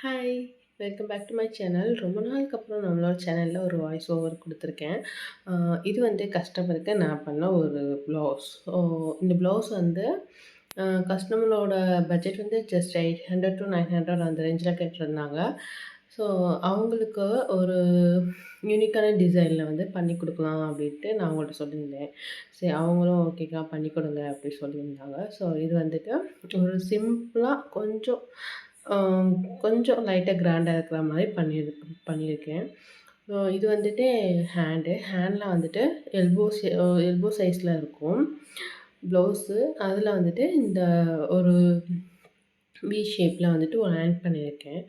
Hi! Welcome back to my channel. ரொம்ப நாளுக்கு அப்புறம் நம்மளோட சேனல்ல ஒரு வாய்ஸ் ஓவர் குடுத்துருக்கேன். இது வந்து கஸ்டமருக்கு நான் பண்ண ஒரு ப்ளவுஸ். இந்த ப்ளவுஸ் வந்து கஸ்டமரோட பட்ஜெட் வந்து ஜஸ்ட் 800 to 900 அந்த ரேஞ்சில கேட்டிருந்தாங்க. ஸோ, அவங்களுக்கு ஒரு யூனிக்கான டிசைன்ல வந்து பண்ணி குடுக்கலாம் அப்படின்ட்டு நான் அவங்கள்ட்ட சொல்லியிருந்தேன். சரி அவங்களும் ஓகேக்கா பண்ணி கொடுங்க அப்படி சொல்லியிருந்தாங்க. ஸோ, இது வந்துட்டு ஒரு சிம்பிளா அ கொஞ்சம் லைட்டா கிராண்டா இருக்கிற மாரி பண்ணியிருக்கேன். இது வந்துட்டு ஹேண்ட்ல வந்துட்டு எல்போ சைஸ்ல இருக்கும் ப்ளவுஸு. அதில வந்துட்டு இந்த ஒரு ஷேப்ல வந்துட்டு ஒரு லைன் பண்ணியிருக்கேன்.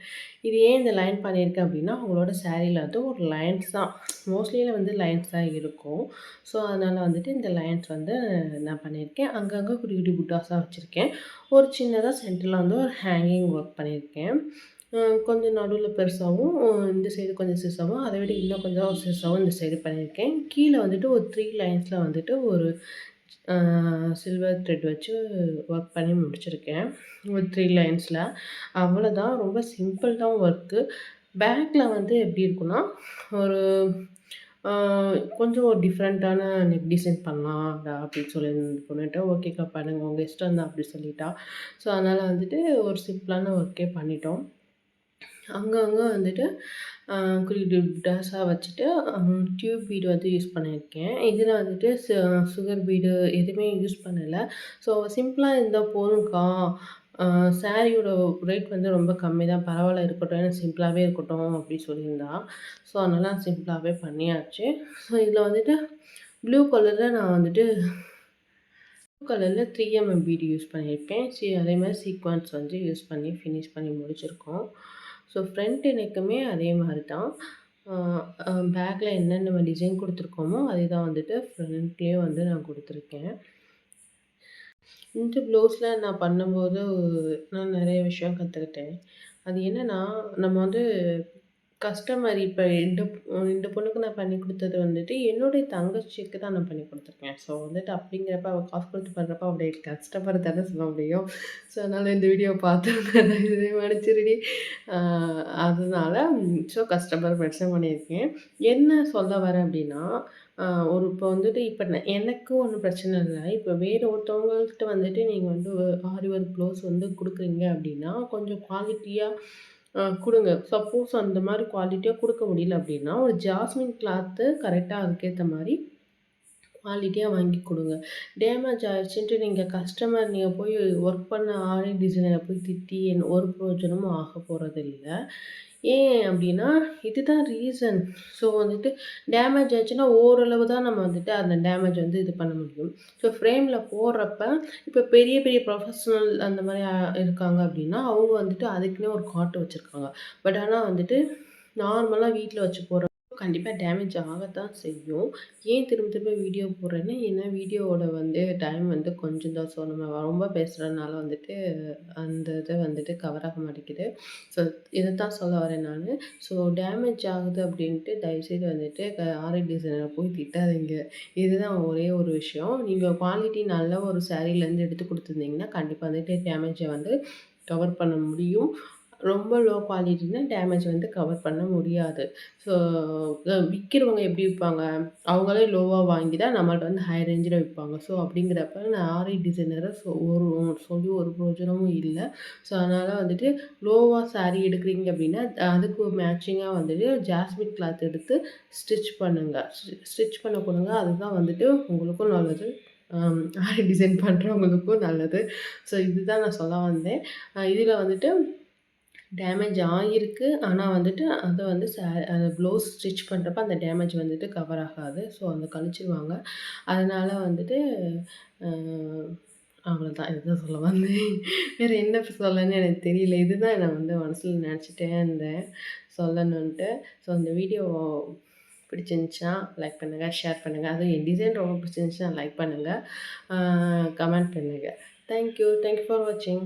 இது ஏன் இந்த லைன் பண்ணியிருக்கேன் அப்டின்னா, அவங்களோட சாரீல வந்து ஒரு லைன்ஸ் தான் மோஸ்ட்லில வந்து லைன்ஸ் தான் இருக்கும். ஸோ, அதனால வந்துட்டு இந்த லைன்ஸ் வந்து நான் பண்ணியிருக்கேன். அங்கங்க குட்டி குட்டி புட்டாஸா வச்சிருக்கேன். ஒரு சின்னதா சென்டர்ல வந்து ஒரு ஹேங்கிங் ஒர்க் பண்ணியிருக்கேன். அ கொஞ்சம் நடுவுல பெருசாவும், இந்த சைடு கொஞ்சம் சிறுசாவும், அத விட இன்னும் கொஞ்சம் சிறுசாவும் இந்த சைடு பண்ணியிருக்கேன். கீழ வந்துட்டு ஒரு 3 லைன்ஸ்ல வந்துட்டு ஒரு அ சில்வர் த்ரெட் வச்சு ஒர்க் பண்ணி முடிச்சிருக்கேன். ஒரு 3 லைன்ஸ்ல. அவ்வளோதான். ரொம்ப சிம்பிள் தான் ஒர்க்கு. பேக்ல வந்து எப்படி இருக்குன்னா, ஒரு அ கொஞ்சம் ஒரு டிஃப்ரெண்ட்டான நெக் டிசைன் பண்ணலாம்டா அப்படின்னு சொல்லி இந்த பொண்ணுட்ட, ஓகேக்கா பண்ணுங்க. உங்க இஷ்டம் தான் அப்படி சொல்லிட்டா. ஸோ, அதனால வந்துட்டு ஒரு சிம்பிளான ஒர்க்கே பண்ணிட்டோம். அங்கங்க வந்துட்டு அ குட்டி குட்டி பிட்டாஸா வச்சுட்டு டியூப் பீடு வந்து யூஸ் பண்ணியிருக்கேன். இதில வந்துட்டு சுகர் பீடு எதுவுமே யூஸ் பண்ணல. ஸோ சிம்பிளா இருந்தா போதும்க்கா. அ சாரியோட ரேட் வந்து ரொம்ப கம்மி தான். பரவால்ல இருக்கட்டும். எனக்கு சிம்பிளாவே இருக்கட்டும் அப்டி சொல்லியிருந்தா. ஸோ அதனால சிம்பிளாவே பண்ணியாச்சு. ஸோ இதில வந்துட்டு நான் வந்துட்டு ப்ளூ கலர்ல 3 பீடு யூஸ் பண்ணியிருக்கேன். அதே மாரி சீக்வென்ஸ் வந்து யூஸ் பண்ணி ஃபினிஷ் பண்ணி முடிச்சிருக்கோம். ஸோ ஃப்ரண்ட் நெக்குமே அதே மாரி தான். அ அ பேக்ல என்னென்ன நம்ம டிசைன் குடுத்துருக்கோமோ, அதே தான் வந்துட்டு ஃப்ரண்ட்லயும் வந்து நான் குடுத்துருக்கேன். இந்த ப்ளவுஸ்ல நான் பண்ணும்போது நான் நெறைய விஷயம் கத்துக்கிட்டேன். அது என்னன்னா, நம்ம வந்து கஸ்டமர் இப்ப இந்த பொண்ணுக்கு நான் பண்ணி குடுத்தது வந்துட்டு, என்னுடைய தங்கச்சிக்கு தான் நான் பண்ணி குடுத்துருக்கேன். ஸோ வந்துட்டு அப்படிங்கிறப்ப அவ காசு குடுத்து பண்றப்ப அவளுடைய கஸ்டமர் தானே சொல்ல முடியும். ஸோ அதனால இந்த வீடியோ பார்த்துருந்தா தயவுசெய்து மன்னிச்சிருடி. அ அதனால கஸ்டமர் மென்ஷன் பண்ணியிருக்கேன். என்ன சொல்ல வரேன் அப்படின்னா, அ ஒரு இப்போ வந்துட்டு இப்ப எனக்கு ஒண்ணும் பிரச்சனை இல்ல. இப்ப வேற ஒருத்தவங்கள்ட்ட வந்துட்டு நீங்க வந்து ஆரி ஒர்க் ப்ளவுஸ் வந்து குடுக்குறீங்க அப்படின்னா, கொஞ்சம் குவாலிட்டியா குடுங்க. சப்போஸ் அந்த மாரி குவாலிட்டியா குடுக்க முடியல அப்டின்னா, ஒரு ஜாஸ்மின் கிளாத்து கரெக்ட்டா அதுக்கேத்த மாரி குவாலிட்டியா வாங்கி குடுங்க. டேமேஜ் ஆயிடுச்சுன்ட்டு நீங்க போய் ஒர்க் பண்ண ஆரி டிசைனர போய் திட்டி ஒரு பிரயோஜனமும் ஆக போறதில்ல. ஏன் அப்டின்னா, இதுதான் ரீசன். ஸோ வந்துட்டு டேமேஜ் ஆச்சுன்னா, ஓரளவு தான் நம்ம வந்துட்டு அந்த டேமேஜ் வந்து இது பண்ண முடியும். ஸோ ஃப்ரேம்ல போடுறப்ப, இப்ப பெரிய பெரிய ப்ரொஃபஷனல் அந்த மாரி இருக்காங்க அப்டின்னா, அவங்க வந்துட்டு அதுக்குன்னே ஒரு காட்டு வச்சிருக்காங்க. பட் ஆனா வந்துட்டு, நார்மலா வீட்ல வச்சு போடுறப்போ கண்டிப்பா டேமேஜ் ஆகத்தான் செய்யும். ஏன் திரும்ப திரும்ப வீடியோ போடுறேன்னா, ஏன்னா வீடியோவோட வந்து டைம் வந்து கொஞ்சம் தான். ஸோ நம்ம ரொம்ப பேசுறதுனால வந்துட்டு, அந்த இது வந்துட்டு கவர் ஆக மாட்டேங்குது. ஸோ இதத்தான் சொல்ல வரேன் நானு. ஸோ டேமேஜ் ஆகுது அப்டின்ட்டு தயவுசெய்து வந்துட்டு ஆரி டிசைனர போய் திட்டாதீங்க. இதுதான் ஒரே ஒரு விஷயம். நீங்க குவாலிட்டி நல்ல ஒரு சாரீலேருந்து எடுத்து குடுத்துருந்தீங்கன்னா, கண்டிப்பா வந்துட்டு டேமேஜ வந்து கவர் பண்ண முடியும். ரொம்ப லோ குவாலிட்டினா டேமேஜ் வந்து கவர் பண்ண முடியாது. ஸோ விக்கிறவங்க எப்படி விப்பாங்க? அவங்களே லோவா வாங்கி தான் நம்மள்ட்ட வந்து ஹை ரேஞ்சில விப்பாங்க. ஸோ அப்படிங்கிறப்ப நான் ஆரி டிசைனர சொல்லி ஒரு பிரயோஜனமும் இல்ல. ஸோ அதனால வந்துட்டு லோவா சாரி எடுக்குறீங்க அப்படின்னா, அதுக்கு மேட்சிங்கா வந்துட்டு ஜாஸ்மின் கிளாத் எடுத்து ஸ்டிச் பண்ணுங்க. ஸ்டிச் பண்ண குடுங்க. அதுதான் வந்துட்டு உங்களுக்கும் நல்லது. ஆரி டிசைன் பண்றவங்களுக்கும் நல்லது. ஸோ இதுதான் நான் சொல்ல வந்தேன். இதில வந்துட்டு டேமேஜ் ஆகிருக்கு. ஆனா வந்துட்டு அத வந்து ப்ளவுஸ் ஸ்டிச் பண்றப்ப அந்த டேமேஜ் வந்துட்டு கவர் ஆகாது. ஸோ அத கழிச்சிருவாங்க. அதனால வந்துட்டு அ அவ்வளோதான். இதுதான் சொல்ல வந்தேன். வேற என்ன சொல்லன்னு எனக்கு தெரியல. இதுதான் நான் வந்து மனசுல நெனச்சுட்டே இருந்தேன் சொல்லணுன்ட்டு. ஸோ இந்த வீடியோ பிடிச்சிருந்துச்சுன்னா லைக் பண்ணுங்க, ஷேர் பண்ணுங்க. அதுவும் என் டிசைன் ரொம்ப பிடிச்சிருந்துச்சுன்னா லைக் பண்ணுங்க. கமெண்ட் பண்ணுங்க. தேங்க் யூ ஃபார் வாட்சிங்.